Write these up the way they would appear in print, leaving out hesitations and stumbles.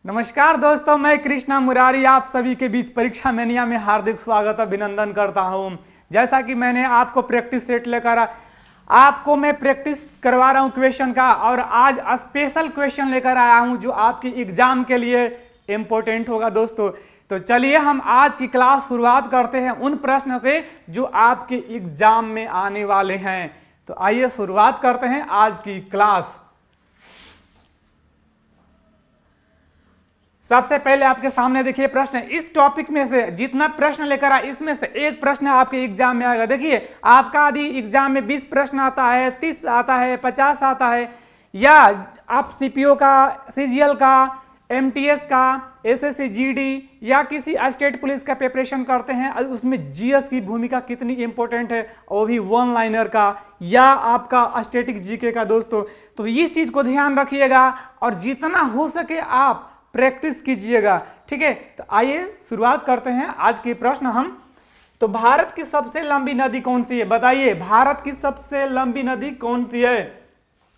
नमस्कार दोस्तों, मैं कृष्णा मुरारी आप सभी के बीच परीक्षा मेनिया में हार्दिक स्वागत अभिनंदन करता हूं। जैसा कि मैंने आपको प्रैक्टिस सेट लेकर आपको मैं प्रैक्टिस करवा रहा हूं क्वेश्चन का, और आज स्पेशल क्वेश्चन लेकर आया हूं जो आपकी एग्जाम के लिए इम्पोर्टेंट होगा दोस्तों। तो चलिए हम आज की क्लास शुरुआत करते हैं उन प्रश्न से जो आपके एग्जाम में आने वाले हैं। तो आइए शुरुआत करते हैं आज की क्लास। सबसे पहले आपके सामने देखिए प्रश्न, इस टॉपिक में से जितना प्रश्न लेकर आए इसमें से एक प्रश्न आपके एग्जाम में आएगा। देखिए आपका यदि एग्जाम में 20 प्रश्न आता है, 30 आता है, 50 आता है, या आप सीपीओ का, सीजीएल का, एमटीएस का, एसएससी जीडी या किसी स्टेट पुलिस का प्रिपरेशन करते हैं, उसमें जीएस की भूमिका कितनी इंपॉर्टेंट है, वो भी वन लाइनर का या आपका स्टैटिक जीके का दोस्तों। तो इस चीज को ध्यान रखिएगा और जितना हो सके आप प्रैक्टिस कीजिएगा, ठीक है। तो आइए शुरुआत करते हैं आज के प्रश्न हम। तो भारत की सबसे लंबी नदी कौन सी है, बताइए। भारत की सबसे लंबी नदी कौन सी है?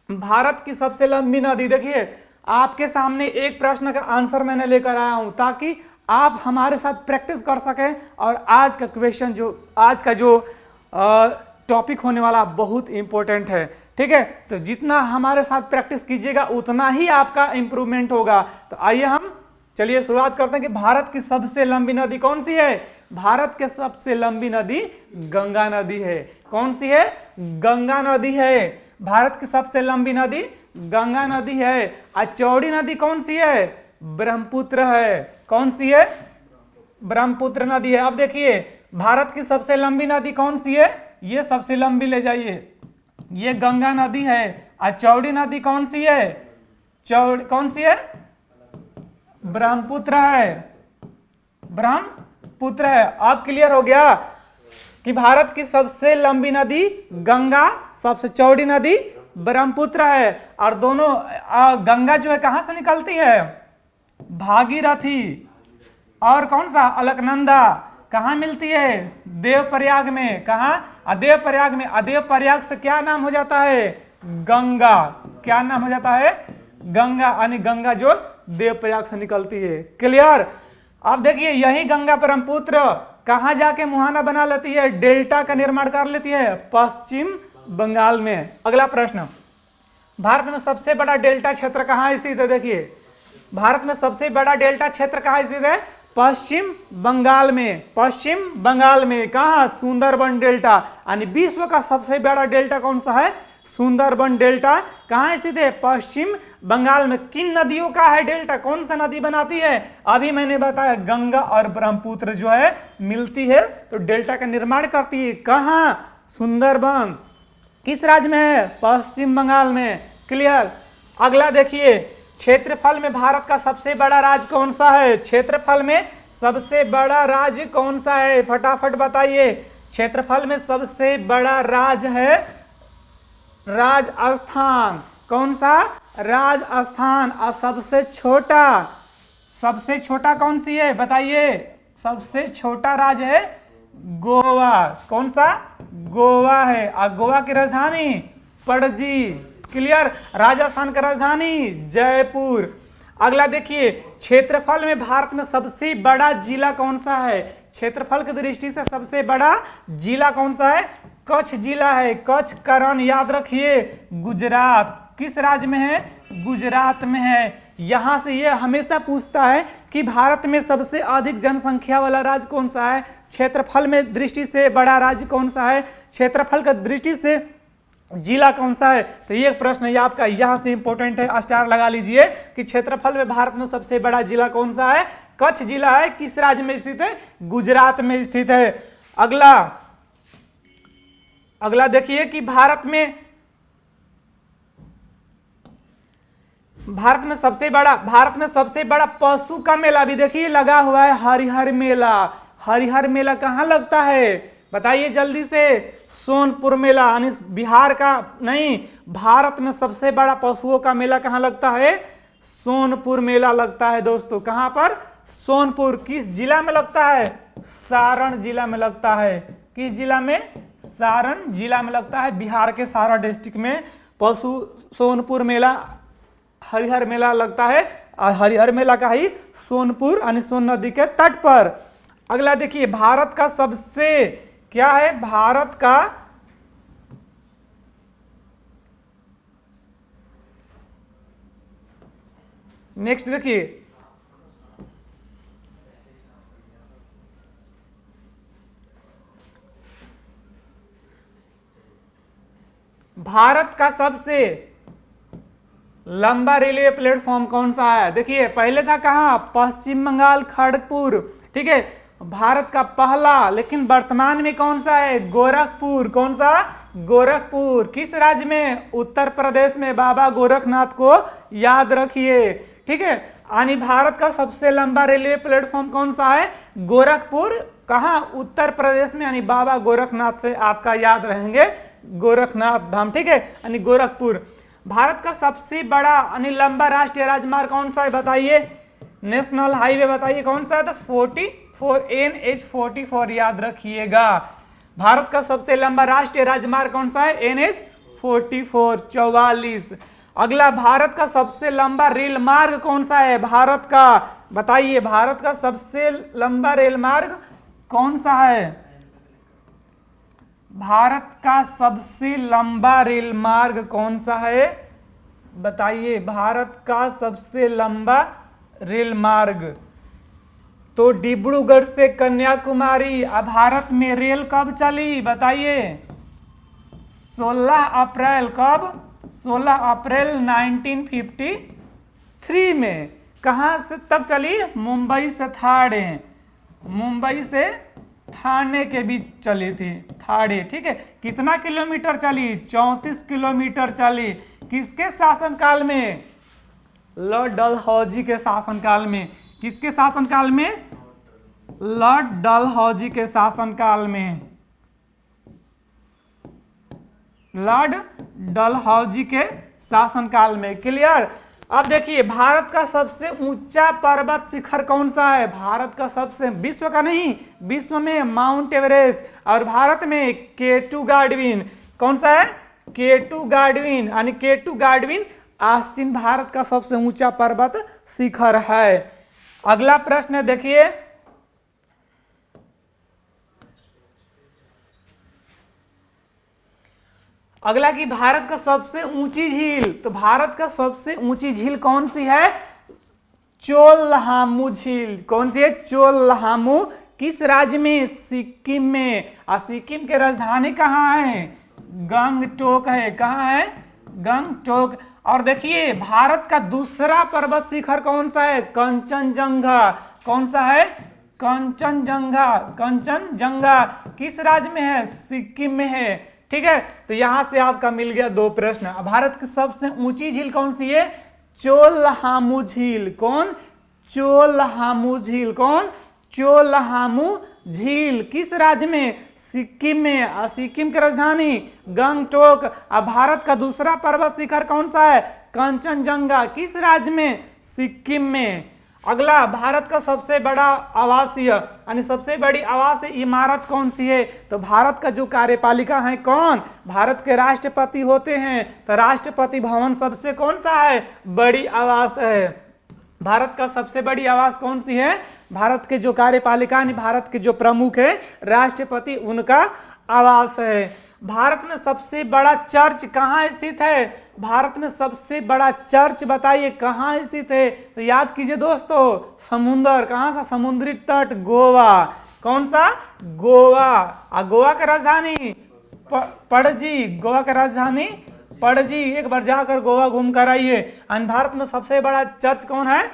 भारत की सबसे लंबी नदी, देखिए आपके सामने एक प्रश्न का आंसर मैंने लेकर आया हूं ताकि आप हमारे साथ प्रैक्टिस कर सकें, और आज का क्वेश्चन आज का जो टॉपिक होने वाला बहुत इंपॉर्टेंट है, ठीक है। तो जितना हमारे साथ प्रैक्टिस कीजिएगा उतना ही आपका इंप्रूवमेंट होगा। तो आइए हम चलिए शुरुआत करते हैं कि भारत की सबसे लंबी नदी कौन सी है। भारत की सबसे लंबी नदी गंगा नदी है। कौन सी है? गंगा नदी है। भारत की सबसे लंबी नदी गंगा नदी है। और चौड़ी नदी कौन सी है? ब्रह्मपुत्र है। कौन सी है? ब्रह्मपुत्र नदी है। अब देखिए भारत की सबसे लंबी नदी कौन सी है? ये सबसे लंबी ले जाइए, ये गंगा नदी है। और चौड़ी नदी कौन सी है? कौन सी है? ब्रह्मपुत्र है। ब्रह्मपुत्र है। अब क्लियर हो गया कि भारत की सबसे लंबी नदी गंगा, सबसे चौड़ी नदी ब्रह्मपुत्र है। और दोनों गंगा जो है कहां से निकलती है? भागीरथी। और कौन सा? अलकनंदा। कहाँ मिलती है? देवप्रयाग में। कहाँ? देवप्रयाग में। देवप्रयाग से क्या नाम हो जाता है? गंगा। क्या नाम हो जाता है? गंगा। यानी गंगा जो देवप्रयाग से निकलती है। क्लियर? अब देखिए यही गंगा ब्रह्मपुत्र कहाँ जाके मुहाना बना लेती है? डेल्टा का निर्माण कर लेती है पश्चिम बंगाल में। अगला प्रश्न, भारत में सबसे बड़ा डेल्टा क्षेत्र कहाँ स्थित है? देखिए भारत में सबसे बड़ा डेल्टा क्षेत्र कहाँ स्थित है? पश्चिम बंगाल में। पश्चिम बंगाल में। कहा? सुंदरबन डेल्टा। यानी विश्व का सबसे बड़ा डेल्टा कौन सा है? सुंदरबन डेल्टा। कहाँ स्थित है? पश्चिम बंगाल में। किन नदियों का है डेल्टा? कौन सा नदी बनाती है? अभी मैंने बताया गंगा और ब्रह्मपुत्र जो है मिलती है तो डेल्टा का निर्माण करती है। कहाँ? सुंदरबन। किस राज्य में है? पश्चिम बंगाल में। क्लियर? अगला देखिए, क्षेत्रफल में भारत का सबसे बड़ा राज्य कौन सा है? क्षेत्रफल में सबसे बड़ा राज्य कौन सा है? फटाफट बताइए। क्षेत्रफल में सबसे बड़ा राज्य है राजस्थान। कौन सा? राजस्थान। और सबसे छोटा कौन सी है बताइए? सबसे छोटा राज्य है गोवा। कौन सा? गोवा है। और गोवा की राजधानी पणजी। क्लियर? राजस्थान का राजधानी जयपुर। अगला देखिए, क्षेत्रफल में भारत में सबसे बड़ा जिला कौन सा है? क्षेत्रफल की दृष्टि से सबसे बड़ा जिला कौन सा है? कच्छ जिला है। कच्छ का रण याद रखिए गुजरात। किस राज्य में है? गुजरात में है। यहां से यह हमेशा पूछता है कि भारत में सबसे अधिक जनसंख्या वाला राज्य कौन सा है? क्षेत्रफल में दृष्टि से बड़ा राज्य कौन सा है? क्षेत्रफल की दृष्टि से जिला कौन सा है? तो ये प्रश्न ये आपका यहां से इंपॉर्टेंट है, स्टार लगा लीजिए कि क्षेत्रफल में भारत में सबसे बड़ा जिला कौन सा है? कच्छ जिला है। किस राज्य में स्थित है? गुजरात में स्थित है। अगला देखिए कि भारत में सबसे बड़ा पशु का मेला भी देखिए लगा हुआ है, हरिहर मेला। हरिहर मेला कहाँ लगता है बताइए जल्दी से? सोनपुर मेला। यानी बिहार का नहीं, भारत में सबसे बड़ा पशुओं का मेला कहाँ लगता है? सोनपुर मेला लगता है दोस्तों। कहाँ पर? सोनपुर। किस जिला में लगता है? सारण जिला में लगता है। किस जिला में? सारण जिला में लगता है। बिहार के सारण डिस्ट्रिक्ट में सोनपुर मेला हरिहर मेला लगता है, और हरिहर मेला का ही सोनपुर यानी सोन नदी के तट पर। अगला देखिए, भारत का सबसे क्या है, भारत का नेक्स्ट देखिए, भारत का सबसे लंबा रेलवे प्लेटफॉर्म कौन सा है? देखिए, पहले था कहाँ, पश्चिम बंगाल खड़गपुर, ठीक है, भारत का पहला, लेकिन वर्तमान में कौन सा है, गोरखपुर। कौन सा, गोरखपुर। किस राज्य में, उत्तर प्रदेश में। बाबा गोरखनाथ को याद रखिए, ठीक है। यानी भारत का सबसे लंबा रेलवे प्लेटफॉर्म कौन सा है, गोरखपुर। कहाँ, उत्तर प्रदेश में, यानी बाबा गोरखनाथ से आपका याद रहेंगे गोरखनाथ धाम, ठीक है, यानी गोरखपुर। भारत का सबसे बड़ा यानी लंबा राष्ट्रीय राजमार्ग कौन सा है, बताइए, नेशनल हाईवे बताइए कौन सा है, तो 44 NH44 याद रखिएगा। भारत का सबसे लंबा राष्ट्रीय राजमार्ग कौन सा है, NH44 44। अगला, भारत का सबसे लंबा रेल मार्ग कौन सा है, भारत का, बताइए, भारत का सबसे लंबा रेल मार्ग कौन सा है, भारत का सबसे लंबा रेल मार्ग कौन सा है, बताइए, भारत का सबसे लंबा रेल मार्ग। तो डिब्रूगढ़ से कन्याकुमारी। अब भारत में रेल कब चली, बताइए, 16 अप्रैल, कब, 16 अप्रैल 1953 में। कहाँ से तक चली, मुंबई से ठाणे, मुंबई से ठाणे के बीच चली थी, ठाणे, ठीक है। कितना किलोमीटर चली, 34 किलोमीटर चली। किसके शासनकाल में, लॉर्ड डलहौजी के शासनकाल में। किसके शासनकाल में, लॉर्ड डलहौजी के शासनकाल में, लॉर्ड डलहौजी के शासनकाल में। क्लियर। अब देखिए, भारत का सबसे ऊंचा पर्वत शिखर कौन सा है, भारत का सबसे, विश्व का नहीं, विश्व में माउंट एवरेस्ट, और भारत में K2 गाडविन। कौन सा है, K2 गाडविन, यानी K2 गाडविन आस्टिन भारत का सबसे ऊंचा पर्वत शिखर है। अगला प्रश्न देखिए, अगला कि भारत का सबसे ऊंची झील, तो भारत का सबसे ऊंची झील कौन सी है, चोलहामू झील। कौन सी है, चोलहामू। किस राज्य में, सिक्किम में। और सिक्किम की राजधानी कहाँ है, गंगटोक है। कहाँ है, गंगटोक। और देखिए, भारत का दूसरा पर्वत शिखर कौन सा है, कंचनजंगा। कौन सा है, कंचनजंगा, कंचनजंगा। किस राज्य में है, सिक्किम में है, ठीक है। तो यहां से आपका मिल गया 2 प्रश्न। भारत की सबसे ऊंची झील कौन सी है, चोलहामू झील। कौन, चोलहामू झील। कौन, चोलहामू झील। किस राज्य में, सिक्किम में। और सिक्किम की राजधानी गंगटोक। और भारत का दूसरा पर्वत शिखर कौन सा है, कंचनजंगा। किस राज्य में, सिक्किम में। अगला, भारत का सबसे बड़ा आवासीय यानी सबसे बड़ी आवासीय इमारत कौन सी है, तो भारत का जो कार्यपालिका है कौन, भारत के राष्ट्रपति होते हैं, तो राष्ट्रपति भवन सबसे कौन सा है, बड़ी आवास है। भारत का सबसे बड़ी आवास कौन सी है, भारत के जो कार्यपालिका यानी भारत के जो प्रमुख है राष्ट्रपति, उनका आवास है। भारत में सबसे बड़ा चर्च कहाँ स्थित है, भारत में सबसे बड़ा चर्च बताइए कहाँ स्थित है, तो याद कीजिए दोस्तों, समुंदर, कहाँ सा, समुद्री तट, गोवा। कौन सा, गोवा। और गोवा का राजधानी पणजी, गोवा का राजधानी पणजी। एक बार जाकर गोवा घूम कर आइए। भारत में सबसे बड़ा चर्च कौन है,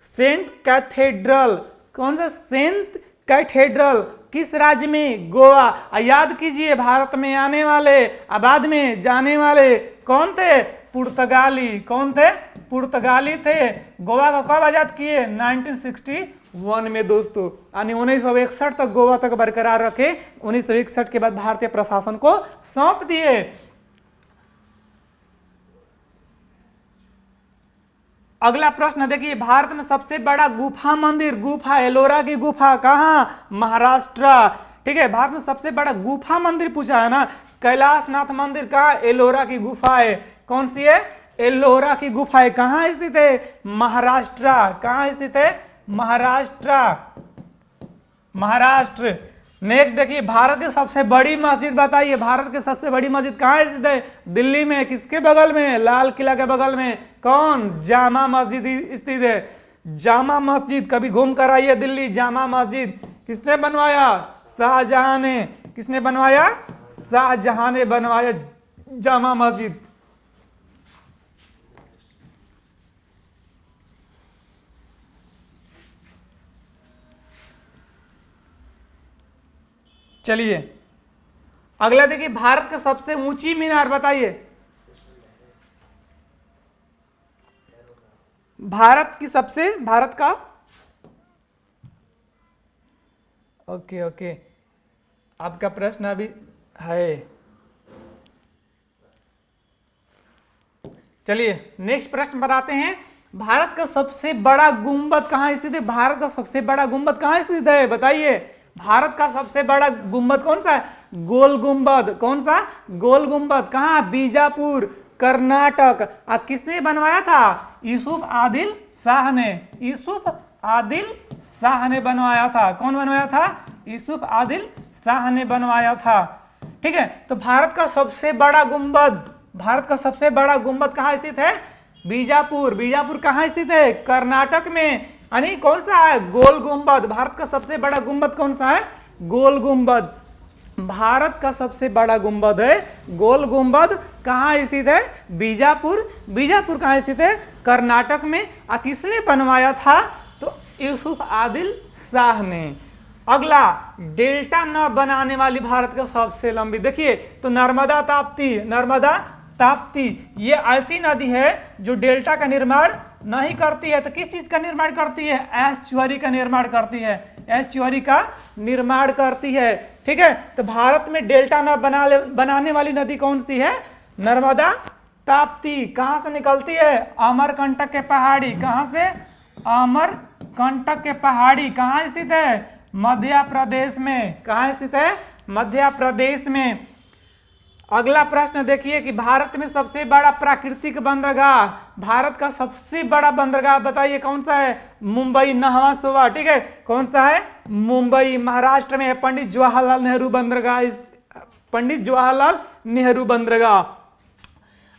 सेंट कैथेड्रल। कौन सा, सेंट कैथेड्रल। किस राज्य में, गोवा। याद कीजिए, भारत में आने वाले बाद में जाने वाले कौन थे, पुर्तगाली। कौन थे, पुर्तगाली थे। गोवा को कब आजाद किए, 1961 में दोस्तों, यानी 1961 तक गोवा तक बरकरार रखे। 1961 के बाद भारतीय प्रशासन को सौंप दिए। अगला प्रश्न देखिए, भारत में सबसे बड़ा गुफा मंदिर, गुफा एलोरा की गुफा कहाँ, महाराष्ट्र। ठीक है, भारत में सबसे बड़ा गुफा मंदिर पूछा है ना, कैलाशनाथ मंदिर कहाँ, एलोरा की गुफा है। कौन सी है, एल्लोरा की गुफाएं कहाँ स्थित है? महाराष्ट्र। कहाँ स्थित है? महाराष्ट्र, महाराष्ट्र। नेक्स्ट देखिए, भारत की सबसे बड़ी मस्जिद बताइए, भारत की सबसे बड़ी मस्जिद कहाँ स्थित है? दिल्ली में। किसके बगल में? लाल किला के बगल में। कौन? जामा मस्जिद स्थित है। जामा मस्जिद कभी घूम कर आइए दिल्ली। जामा मस्जिद किसने बनवाया? शाहजहां ने। किसने बनवाया? शाहजहां ने बनवाया जामा मस्जिद। चलिए अगला देखिए, भारत का सबसे ऊंची मीनार बताइए। भारत का ओके आपका प्रश्न अभी है। चलिए नेक्स्ट प्रश्न बनाते हैं। भारत का सबसे बड़ा गुंबद कहाँ स्थित है? भारत का सबसे बड़ा गुंबद कहाँ स्थित है बताइए। भारत का सबसे बड़ा गुंबद कौन सा है? गोल गुंबद। कौन सा? गोल गुंबद। कहाँ? बीजापुर, कर्नाटक। किसने बनवाया था? यूसुफ आदिल शाह ने। यूसुफ आदिल शाह ने बनवाया था। कौन बनवाया था? यूसुफ आदिल शाह ने बनवाया था। ठीक है, तो भारत का सबसे बड़ा गुंबद कहाँ स्थित है? बीजापुर। बीजापुर कहाँ स्थित है? कर्नाटक में। यानी कौन सा है? गोल गुंबद। भारत का सबसे बड़ा गुंबद कौन सा है? गोल गुंबद। भारत का सबसे बड़ा गुंबद है गोल गुंबद। कहाँ स्थित है? बीजापुर। बीजापुर कहाँ स्थित है? कर्नाटक में। किसने बनवाया था? तो यूसुफ आदिल शाह ने। अगला, डेल्टा न बनाने वाली भारत का सबसे लंबी, देखिए तो नर्मदा ताप्ती। नर्मदा ताप्ती ये ऐसी नदी है जो डेल्टा का निर्माण नहीं करती है। तो किस चीज का निर्माण करती है? एस्चुअरी का निर्माण करती है। एस्चुअरी का निर्माण करती है। ठीक है, तो भारत में डेल्टा न बनाने वाली नदी कौन सी है? नर्मदा ताप्ती। कहां से निकलती है? अमरकंटक के पहाड़ी। कहां से? अमरकंटक के पहाड़ी। कहां स्थित है? मध्य प्रदेश में। कहां स्थित है? मध्य प्रदेश में। अगला प्रश्न देखिए कि भारत में सबसे बड़ा प्राकृतिक बंदरगाह, भारत का सबसे बड़ा बंदरगाह बताइए कौन सा है? मुंबई नहवा शोभा। ठीक है, कौन सा है? मुंबई, महाराष्ट्र में है। पंडित जवाहरलाल नेहरू बंदरगाह। पंडित जवाहरलाल नेहरू बंदरगाह।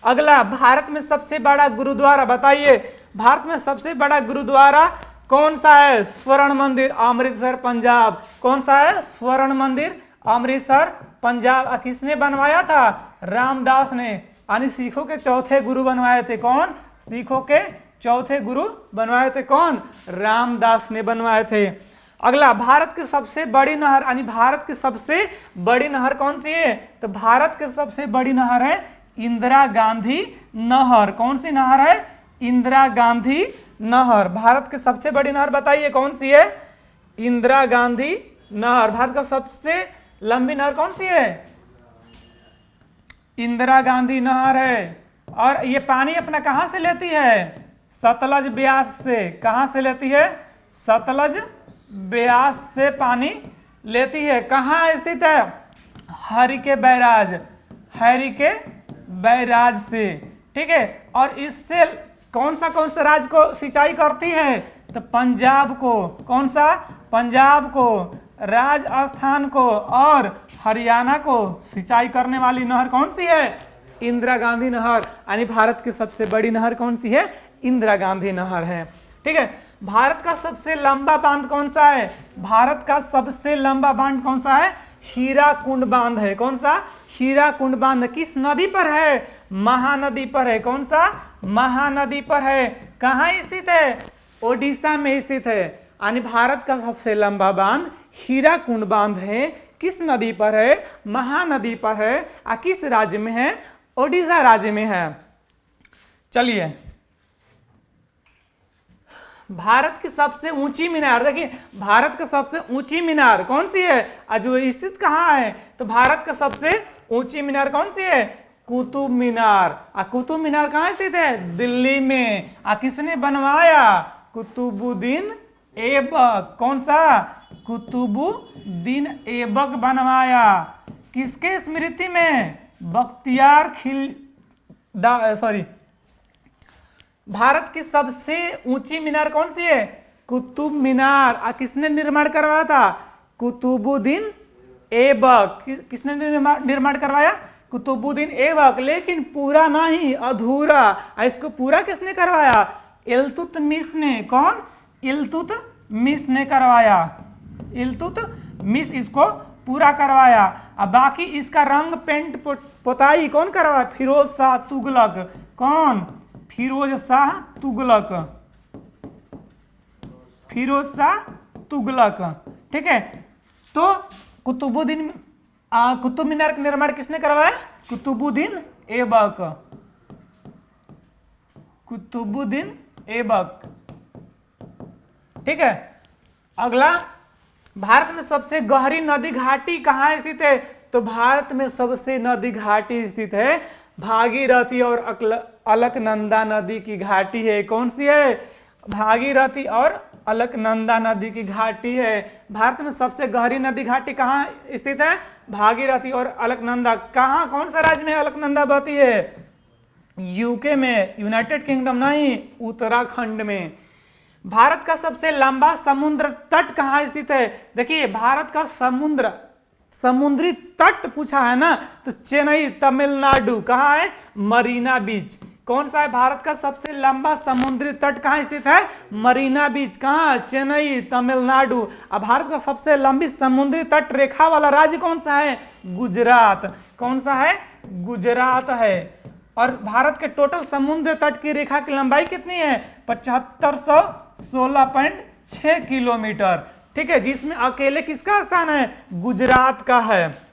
अगला, भारत में सबसे बड़ा गुरुद्वारा बताइए। भारत में सबसे बड़ा गुरुद्वारा कौन सा है? स्वर्ण मंदिर, अमृतसर, पंजाब। कौन सा है? स्वर्ण मंदिर, अमृतसर, पंजाब। किसने बनवाया था? रामदास ने। यानी सिखों के चौथे गुरु बनवाए थे। कौन? सिखों के चौथे गुरु बनवाए थे। कौन? रामदास ने बनवाए थे। अगला, भारत की सबसे बड़ी नहर, यानी भारत की सबसे बड़ी नहर कौन सी है? तो भारत की सबसे बड़ी नहर है इंदिरा गांधी नहर। कौन सी नहर है? इंदिरा गांधी नहर। भारत की सबसे बड़ी नहर बताइए कौन सी है? इंदिरा गांधी नहर। भारत का सबसे लंबी नहर कौन सी है? इंदिरा गांधी नहर है। और ये पानी अपना कहां से लेती है? सतलज ब्यास से। कहां से लेती है? सतलज ब्यास से पानी लेती है। कहां स्थित है? हरिके बैराज। हरिके बैराज से। ठीक है, और इससे कौन सा राज्य को सिंचाई करती है? तो पंजाब को। कौन सा? पंजाब को, राजस्थान को और हरियाणा को सिंचाई करने वाली नहर कौन सी है? इंदिरा गांधी नहर। यानी भारत की सबसे बड़ी नहर कौन सी है? इंदिरा गांधी नहर है। ठीक है, भारत का सबसे लंबा बांध कौन सा है? भारत का सबसे लंबा बांध कौन सा है? हीराकुंड बांध है। कौन सा? हीराकुंड बांध। किस नदी पर है? महानदी पर है। कौन सा? महानदी पर है। कहाँ स्थित है? ओडिशा में स्थित है। यानी भारत का सबसे लंबा बांध हीराकुंड बांध है। किस नदी पर है? महानदी पर है। किस राज्य में है? ओडिशा राज्य में है। चलिए, भारत की सबसे ऊंची मीनार देखिए, भारत का सबसे ऊंची मीनार कौन सी है? जो स्थित कहाँ है? तो भारत का सबसे ऊंची मीनार कौन सी है? कुतुब मीनार। कुतुब मीनार कहाँ स्थित है? दिल्ली में। किसने बनवाया? कुतुबुद्दीन ऐबक। कौन सा? कुतुबुद्दीन ऐबक बनवाया। किसके स्मृति में? बख्तियार भारत की सबसे ऊंची मीनार कौन सी है? कुतुब मीनार। किसने निर्माण करवाया था? कुतुबुद्दीन ऐबक। किसने निर्माण करवाया? कुतुबुद्दीन ऐबक। लेकिन पूरा नहीं, अधूरा। इसको पूरा किसने करवाया? इल्तुतमिश ने। कौन? इल्तुतमिश ने करवाया। इल्तुतमिश इसको पूरा करवाया। अब बाकी इसका रंग पेंट पोताई कौन करवाया? फिरोज शाह तुगलक। कौन? फिरोज शाह तुगलक। फिरोज शाह तुगलक। ठीक है। तो कुतुब मीनार का निर्माण किसने करवाया? कुतुबुद्दीन ऐबक। कुतुबुद्दीन ऐबक। ठीक है। अगला, भारत में सबसे गहरी नदी घाटी कहाँ स्थित है? तो भारत में सबसे नदी घाटी स्थित है भागीरथी और अलकनंदा नदी की घाटी है। कौन सी है? भागीरथी और अलकनंदा नदी की घाटी है। भारत में सबसे गहरी नदी घाटी कहाँ स्थित है? भागीरथी और अलकनंदा। कहाँ, कौन सा राज्य में अलकनंदा बहती है? यूके में, यूनाइटेड किंगडम नहीं, उत्तराखंड में। भारत का सबसे लंबा समुद्र तट कहाँ स्थित है? देखिए, भारत का समुद्री तट पूछा है ना, तो चेन्नई तमिलनाडु। कहाँ है? मरीना बीच। कौन सा है भारत का सबसे लंबा समुद्री तट? कहाँ स्थित है? मरीना बीच। कहाँ? चेन्नई तमिलनाडु। अब भारत का सबसे लंबी समुद्री तट रेखा वाला राज्य कौन सा है? गुजरात। कौन सा है? गुजरात है। और भारत के टोटल समुद्र तट की रेखा की लंबाई कितनी है? 7516.6 किलोमीटर। ठीक है, जिसमें अकेले किसका स्थान है? गुजरात का है।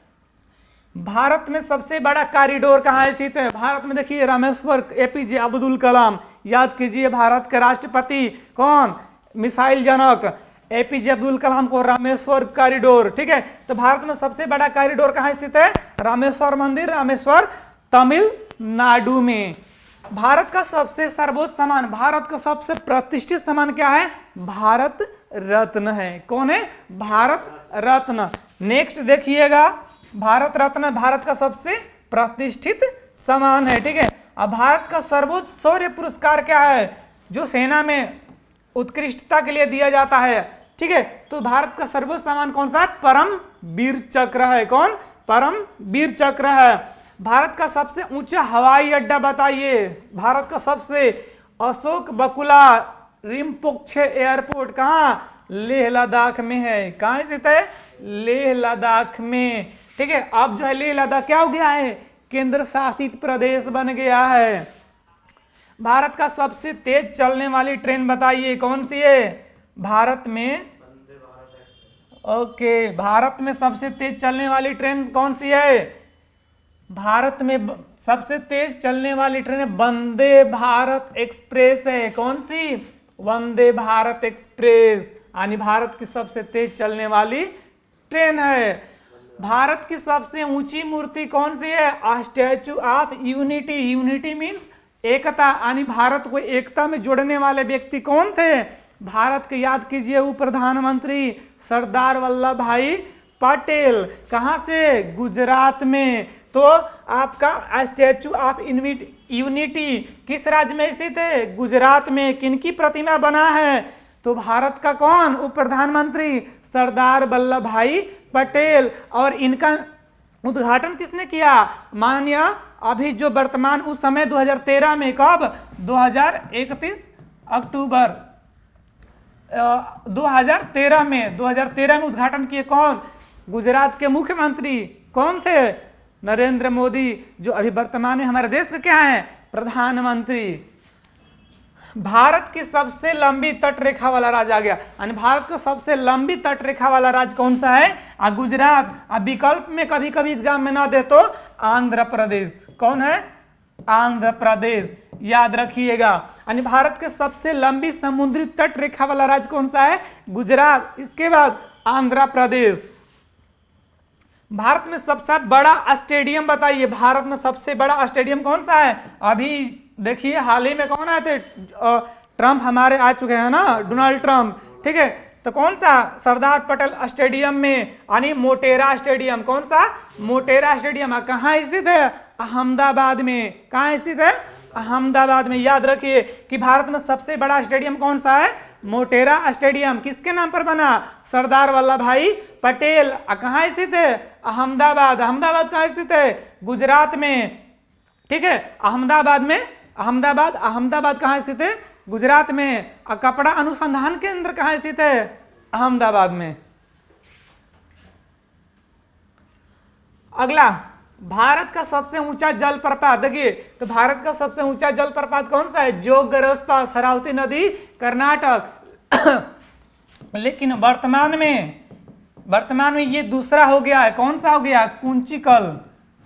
भारत में सबसे बड़ा कॉरिडोर कहाँ स्थित है? भारत में देखिए, रामेश्वर, एपीजे अब्दुल कलाम। याद कीजिए, भारत के राष्ट्रपति कौन? मिसाइल जनक एपीजे अब्दुल कलाम को रामेश्वर कॉरिडोर। ठीक है। तो भारत में सबसे बड़ा कॉरिडोर कहाँ स्थित है? रामेश्वर मंदिर, रामेश्वर, तमिलनाडु में। भारत का सबसे सर्वोच्च सम्मान, भारत का सबसे प्रतिष्ठित सम्मान क्या है? भारत रत्न है। कौन है? भारत रत्न। नेक्स्ट देखिएगा, भारत रत्न भारत का सबसे प्रतिष्ठित सम्मान है। ठीक है। अब भारत का सर्वोच्च शौर्य पुरस्कार क्या है? जो सेना में उत्कृष्टता के लिए दिया जाता है। ठीक है। तो भारत का सर्वोच्च सम्मान कौन सा है? परम वीर चक्र है। कौन? परम वीर चक्र है। भारत का सबसे ऊंचा हवाई अड्डा बताइए। भारत का सबसे, अशोक बकुला रिम्पोचे एयरपोर्ट। कहाँ? लेह लद्दाख में है। कहाँ स्थित है? लेह लद्दाख में। ठीक है। अब जो है लेह लद्दाख क्या हो गया है? केंद्र शासित प्रदेश बन गया है। भारत का सबसे तेज चलने वाली ट्रेन बताइए, कौन सी है? भारत में, ओके, भारत में सबसे तेज चलने वाली ट्रेन कौन सी है? भारत में सबसे तेज चलने वाली ट्रेन वंदे भारत एक्सप्रेस है। कौन सी? वंदे भारत एक्सप्रेस। यानी भारत की सबसे तेज चलने वाली ट्रेन है। भारत की सबसे ऊंची मूर्ति कौन सी है? Statue of unity. Unity means एकता, यानी भारत को एकता में जोड़ने वाले व्यक्ति कौन थे? भारत के, याद कीजिए, उप प्रधानमंत्री सरदार वल्लभ भाई पटेल। कहाँ से? गुजरात में। तो आपका स्टैचू ऑफ यूनिटी किस राज्य में स्थित है? गुजरात में। किनकी प्रतिमा बना है? तो भारत का कौन? उप प्रधानमंत्री सरदार वल्लभ भाई पटेल। और इनका उद्घाटन किसने किया? माननीय, अभी जो वर्तमान, उस समय 2013 में। कब? 2031 अक्टूबर 2013 में। 2013 में उद्घाटन किए। कौन? गुजरात के मुख्यमंत्री कौन थे? नरेंद्र मोदी, जो अभी वर्तमान में हमारे देश के क्या हैं? प्रधानमंत्री। भारत की सबसे लंबी तट रेखा वाला राज्य आ गया। यानी भारत का सबसे लंबी तट रेखा वाला राज्य कौन सा है? गुजरात। अब विकल्प में कभी कभी एग्जाम में ना दे तो आंध्र प्रदेश। कौन है? आंध्र प्रदेश। याद रखिएगा। यानी भारत के सबसे लंबी समुद्री तट रेखा वाला राज्य कौन सा है? गुजरात। इसके बाद आंध्र प्रदेश। भारत में सबसे बड़ा स्टेडियम बताइए। भारत में सबसे बड़ा स्टेडियम कौन सा है? अभी देखिए, हाल ही में कौन आए थे? ट्रंप हमारे आ चुके हैं ना, डोनाल्ड ट्रंप। ठीक है। तो कौन सा? सरदार पटेल स्टेडियम में, यानी मोटेरा स्टेडियम। कौन सा? मोटेरा स्टेडियम। कहाँ स्थित है? अहमदाबाद में। कहाँ स्थित है? अहमदाबाद में। याद रखिए कि भारत में सबसे बड़ा स्टेडियम कौन सा है? मोटेरा स्टेडियम। किसके नाम पर बना? सरदार वल्लभ भाई पटेल। कहाँ स्थित है? अहमदाबाद। अहमदाबाद कहाँ स्थित है? गुजरात में। ठीक है, अहमदाबाद कहाँ स्थित है? गुजरात में। कपड़ा अनुसंधान केंद्र कहाँ स्थित है? अहमदाबाद में। अगला, भारत का सबसे ऊंचा जलप्रपात। देखिए तो भारत का सबसे ऊंचा जलप्रपात कौन सा है? जोगरस्पा, शरावती नदी, कर्नाटक। लेकिन वर्तमान में ये दूसरा हो गया है। कौन सा हो गया?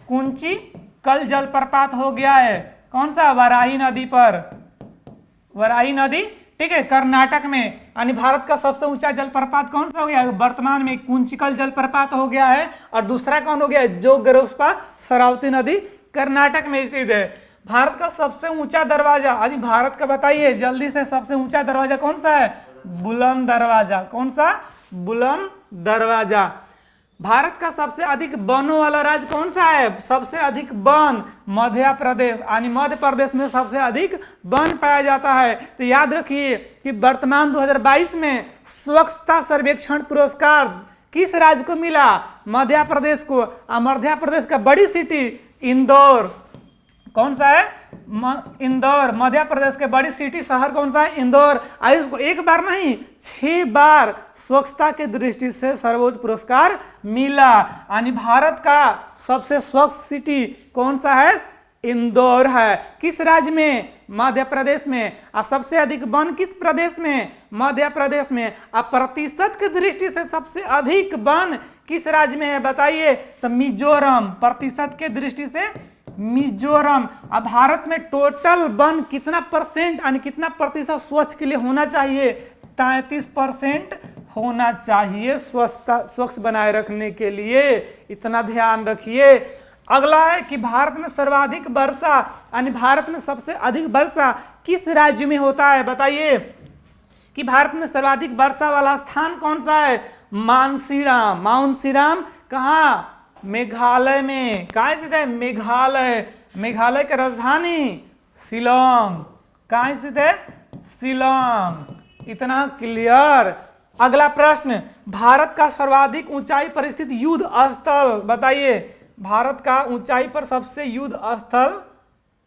कुंचिकल जलप्रपात हो गया है। कौन सा? वराही नदी पर, वराही नदी। ठीक है, कर्नाटक में। यानी भारत का सबसे ऊंचा जलप्रपात कौन सा हो गया? वर्तमान में कुंचिकल जलप्रपात हो गया है। और दूसरा कौन हो गया? जोगरस्पा, शरावती नदी, कर्नाटक में स्थित है। भारत का सबसे ऊंचा दरवाजा, यानी भारत का बताइए जल्दी से, सबसे ऊंचा दरवाजा कौन सा है? बुलंद दरवाजा। कौन सा? बुलंद दरवाजा। भारत का सबसे अधिक वनों वाला राज्य कौन सा है? सबसे अधिक वन मध्य प्रदेश। यानी मध्य प्रदेश में सबसे अधिक वन पाया जाता है। तो याद रखिए कि वर्तमान 2022 में स्वच्छता सर्वेक्षण पुरस्कार किस राज्य को मिला? मध्य प्रदेश को। मध्य प्रदेश का बड़ी सिटी इंदौर। कौन सा है? इंदौर। मध्य प्रदेश के बड़ी सिटी शहर कौन सा है? इंदौर। इसको एक बार नहीं 6 बार स्वच्छता के दृष्टि से सर्वोच्च पुरस्कार मिला। यानी भारत का सबसे स्वच्छ सिटी कौन सा है? इंदौर है। किस राज्य में? मध्य प्रदेश में। और सबसे अधिक वन किस प्रदेश में? मध्य प्रदेश में। अब प्रतिशत की दृष्टि से सबसे अधिक वन किस राज्य में है बताइए? तो मिजोरम। प्रतिशत के दृष्टि से मिजोरम। अब भारत में टोटल वन कितना परसेंट यानी कितना प्रतिशत स्वच्छ के लिए होना चाहिए? 33% होना चाहिए स्वच्छ बनाए रखने के लिए। इतना ध्यान रखिए। अगला है कि भारत में सर्वाधिक वर्षा, यानी भारत में सबसे अधिक वर्षा किस राज्य में होता है बताइए? कि भारत में सर्वाधिक वर्षा वाला स्थान कौन सा है? मानसीराम। माउंट सीराम कहाँ? मेघालय में। कहाँ स्थित है? मेघालय। मेघालय की राजधानी शिलोंग। कहाँ स्थित है? शिलोंग। इतना क्लियर। अगला प्रश्न, भारत का सर्वाधिक ऊंचाई पर स्थित युद्ध स्थल बताइए? भारत का ऊंचाई पर सबसे युद्ध स्थल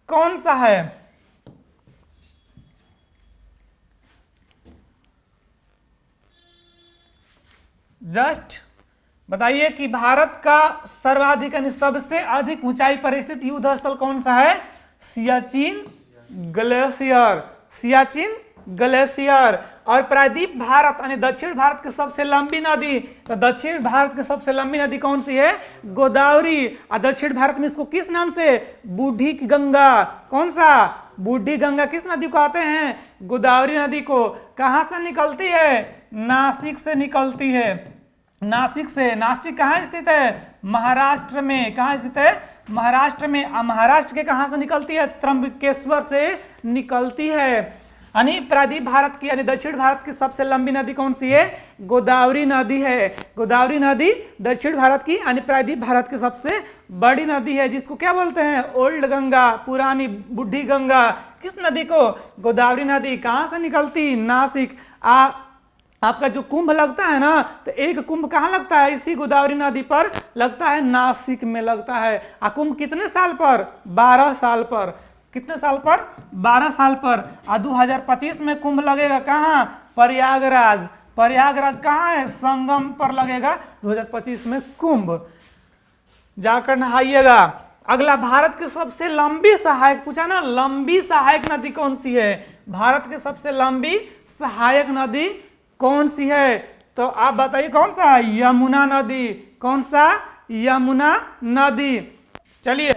कौन सा है? जस्ट बताइए कि भारत का सर्वाधिक यानी सबसे अधिक ऊंचाई पर स्थित युद्ध स्थल कौन सा है? सियाचिन ग्लेशियर। सियाचिन ग्लेशियर। और प्रायद्वीप भारत यानी दक्षिण भारत की सबसे लंबी नदी, तो दक्षिण भारत की सबसे लंबी नदी कौन सी है? गोदावरी। और दक्षिण भारत में इसको किस नाम से? बूढ़ी गंगा। कौन सा? बूढ़ी गंगा। किस नदी को आते हैं? गोदावरी नदी को। कहाँ से निकलती है? नासिक से निकलती है। नासिक से। नासिक कहाँ स्थित है? महाराष्ट्र में। कहाँ स्थित है? महाराष्ट्र में। महाराष्ट्र के कहाँ से निकलती है? त्र्यंबकेश्वर से निकलती है। यानी प्रायद्वीप भारत की यानी दक्षिण भारत की सबसे लंबी नदी कौन सी है? गोदावरी नदी है। गोदावरी नदी दक्षिण भारत की यानी प्रायद्वीप भारत की सबसे बड़ी नदी है, जिसको क्या बोलते हैं? ओल्ड गंगा, पुरानी बूढ़ी गंगा। किस नदी को? गोदावरी नदी। कहाँ से निकलती? नासिक। आपका जो कुंभ लगता है ना, तो एक कुंभ कहाँ लगता है? इसी गोदावरी नदी पर लगता है, नासिक में लगता है। कुंभ कितने साल पर? 12 साल पर। कितने साल पर? 12 साल पर। 2025 में कुंभ लगेगा कहाँ? प्रयागराज। प्रयागराज कहाँ है? संगम पर लगेगा 2025 में कुंभ। जाकर नहाइएगा। अगला, भारत की सबसे लंबी सहायक, पूछा ना, लंबी सहायक नदी कौन सी है? भारत की सबसे लंबी सहायक नदी कौन सी है? तो आप बताइए कौन सा है? यमुना नदी। कौन सा? यमुना नदी। चलिए,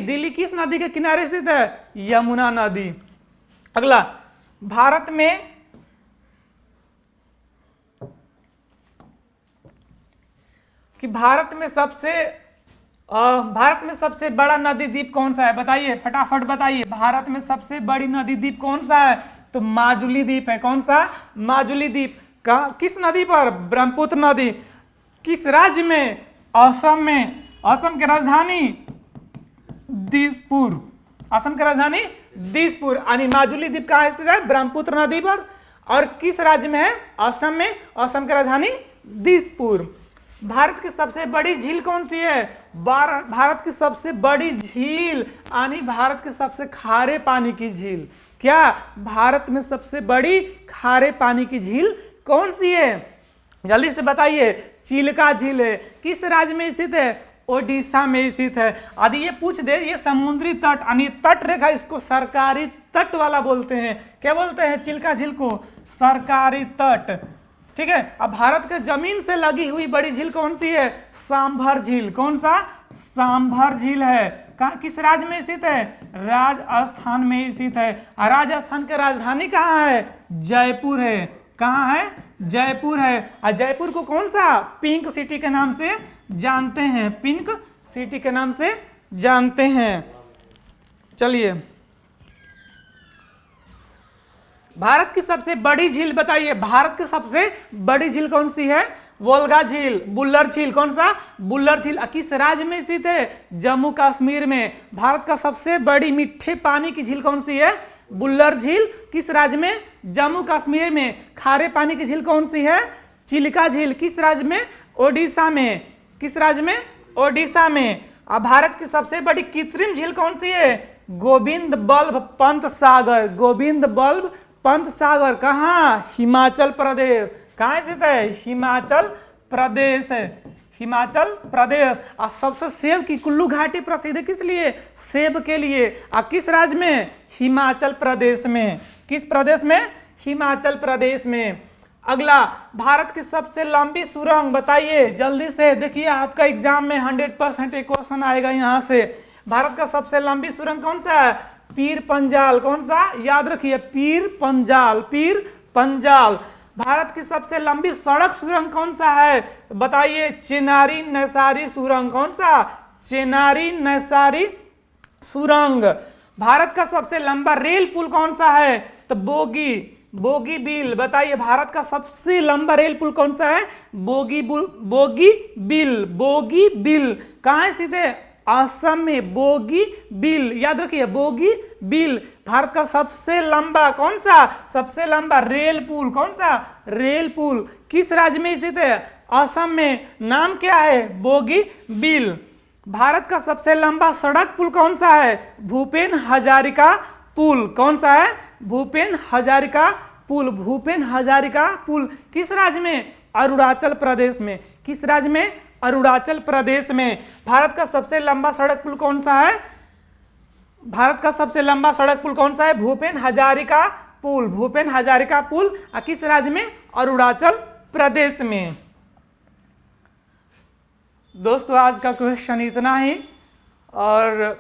दिल्ली किस नदी के किनारे स्थित है? यमुना नदी। अगला, भारत में सबसे बड़ा नदी द्वीप कौन सा है बताइए? फटाफट बताइए। भारत में सबसे बड़ी नदी द्वीप कौन सा है? तो माजुली द्वीप है। कौन सा? माजुली द्वीप। किस नदी पर? ब्रह्मपुत्र नदी। किस राज्य में? असम में। असम की राजधानी दिसपुर। असम की राजधानी दिसपुर। यानी माजुली द्वीप कहाँ स्थित है? ब्रह्मपुत्र नदी पर। और किस राज्य में है? असम में। असम की राजधानी दिसपुर। भारत की सबसे बड़ी झील कौन सी है? भारत की सबसे बड़ी झील यानी भारत की सबसे खारे पानी की झील। क्या भारत में सबसे बड़ी खारे पानी की झील कौन सी है? जल्दी से बताइए। चिल्का झील है। किस राज्य में स्थित है? ओडिशा में स्थित है। यदि ये पूछ दे ये समुद्री तट यानी तट रेखा, इसको सरकारी तट वाला बोलते हैं। क्या बोलते हैं? चिल्का झील को सरकारी तट। ठीक है। अब भारत के जमीन से लगी हुई बड़ी झील कौन सी है? सांभर झील। कौन सा? सांभर झील है। कहाँ, किस राज्य में स्थित है? राजस्थान में स्थित है। राजस्थान की राजधानी कहाँ है? जयपुर है। कहाँ है? जयपुर है। और जयपुर को कौन सा? पिंक सिटी के नाम से जानते हैं। पिंक सिटी के नाम से जानते हैं। चलिए, भारत की सबसे बड़ी झील बताइए। भारत की सबसे बड़ी झील कौन सी है? वोल्गा झील, बुल्लर झील। कौन सा? बुल्लर झील। किस राज्य में स्थित है? जम्मू कश्मीर में। भारत का सबसे बड़ी मीठे पानी की झील कौन सी है? बुल्लर झील। किस राज्य में? जम्मू कश्मीर में। खारे पानी की झील कौन सी है? चिल्का झील। किस राज्य में? ओडिशा में। किस राज्य में? ओडिशा में। अब भारत की सबसे बड़ी कृत्रिम झील कौन सी है? गोविंद बल्लभ पंत सागर। गोविंद बल्लभ पंत सागर। कहाँ? हिमाचल प्रदेश। कहाँ स्थित है? हिमाचल प्रदेश है। हिमाचल प्रदेश। और सबसे सेब की कुल्लू घाटी प्रसिद्ध है किस लिए? सेब के लिए। और किस राज्य में? हिमाचल प्रदेश में। किस प्रदेश में? हिमाचल प्रदेश में। अगला, भारत की सबसे लंबी सुरंग बताइए जल्दी से। देखिए आपका एग्जाम में 100% एक क्वेश्चन आएगा यहाँ से। भारत का सबसे लंबी सुरंग कौन सा है? पीर पंजाल। कौन सा? याद रखिए, पीर पंजाल। पीर पंजाल। भारत की सबसे लंबी सड़क सुरंग कौन सा है? बताइए। चेनारी नैसारी सुरंग। कौन सा? चेनारी नैसारी सुरंग। भारत का सबसे लंबा रेल पुल कौन सा है? तो बोगी बिल। बताइए भारत का सबसे लंबा रेल पुल कौन सा है? Bogie bill. कहाँ स्थित है? असम में। Bogie bill. याद रखिए, बोगी बिल। भारत का सबसे लंबा कौन सा? सबसे लंबा रेल पुल। कौन सा? रेल पुल। किस राज्य में स्थित है? असम में। नाम क्या है? Bogie bill. भारत का सबसे लंबा सड़क पुल कौन सा है? भूपेन हजारिका पुल। कौन सा है? भूपेन हजारिका पुल। भूपेन हजारिका पुल। किस राज्य में? अरुणाचल प्रदेश में। किस राज्य में? अरुणाचल प्रदेश में। भारत का सबसे लंबा सड़क पुल कौन सा है? भारत का सबसे लंबा सड़क पुल कौन सा है? भूपेन हजारिका पुल। भूपेन हजारिका पुल। किस राज्य में? अरुणाचल प्रदेश में। दोस्तों आज का क्वेश्चन इतना ही, और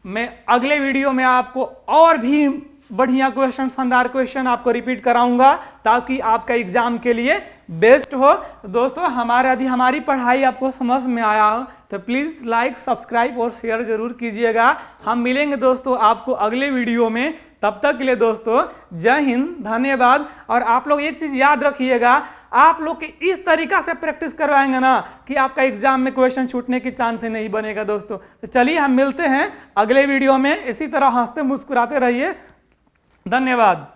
मैं अगले वीडियो में आपको और भी बढ़िया क्वेश्चन, शानदार क्वेश्चन आपको रिपीट कराऊंगा ताकि आपका एग्जाम के लिए बेस्ट हो। दोस्तों यदि हमारी पढ़ाई आपको समझ में आया हो तो प्लीज़ लाइक, सब्सक्राइब और शेयर जरूर कीजिएगा। हम मिलेंगे दोस्तों आपको अगले वीडियो में। तब तक के लिए दोस्तों जय हिंद, धन्यवाद। और आप लोग एक चीज़ याद रखिएगा, आप लोग के इस तरीका से प्रैक्टिस करवाएंगे ना कि आपका एग्जाम में क्वेश्चन छूटने की चांस ही नहीं बनेगा दोस्तों। तो चलिए हम मिलते हैं अगले वीडियो में। इसी तरह हंसते मुस्कुराते रहिए। धन्यवाद।